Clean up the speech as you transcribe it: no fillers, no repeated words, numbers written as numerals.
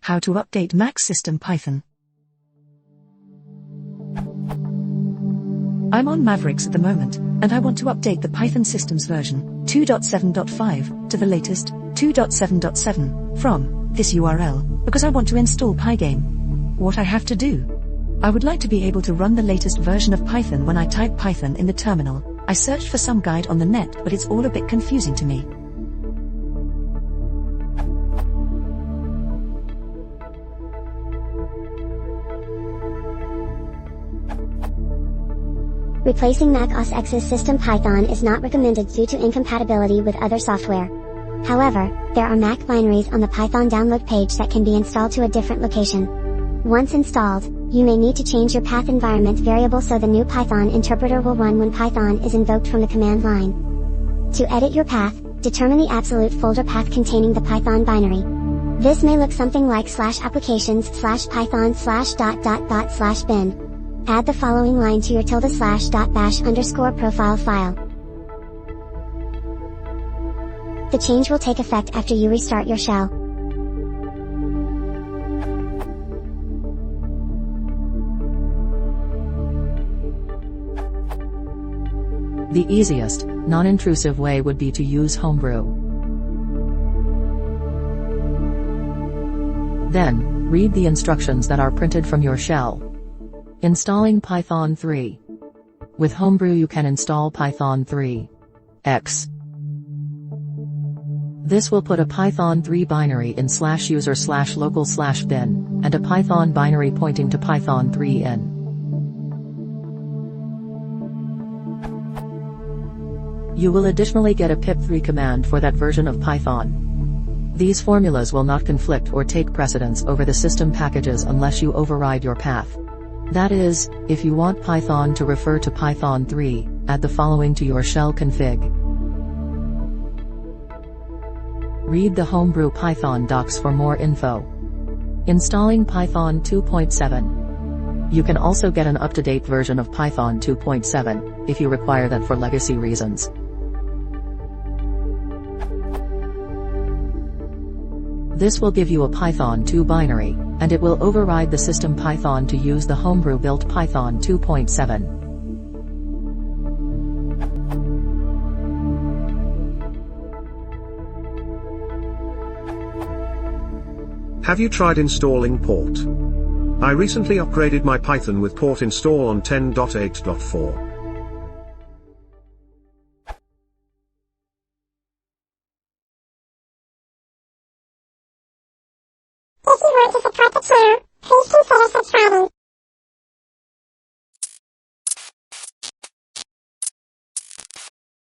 How to update Mac system Python. I'm on Mavericks at the moment, and I want to update the Python systems version 2.7.5 to the latest 2.7.7 from this URL, because I want to install Pygame. What I have to do? I would like to be able to run the latest version of Python when I type Python in the terminal. I searched for some guide on the net, but it's all a bit confusing to me. Replacing Mac OS X's system Python is not recommended due to incompatibility with other software. However, there are Mac binaries on the Python download page that can be installed to a different location. Once installed, you may need to change your path environment variable so the new Python interpreter will run when Python is invoked from the command line. To edit your path, determine the absolute folder path containing the Python binary. This may look something like /applications/python/bin. Add the following line to your ~bash_profile file. The change will take effect after you restart your shell. The easiest, non-intrusive way would be to use Homebrew. Then, read the instructions that are printed from your shell. Installing Python 3. With Homebrew you can install Python 3.x. This will put a Python 3 binary in /user/local/bin, and a Python binary pointing to Python 3 in. You will additionally get a pip3 command for that version of Python. These formulas will not conflict or take precedence over the system packages unless you override your path. That is, if you want Python to refer to Python 3, add the following to your shell config. Read the Homebrew Python docs for more info. Installing Python 2.7. You can also get an up-to-date version of Python 2.7, if you require that for legacy reasons. This will give you a Python 2 binary, and it will override the system Python to use the Homebrew built Python 2.7. Have you tried installing port? I recently upgraded my Python with port install on 10.8.4. If you want to support the channel, please consider subscribing.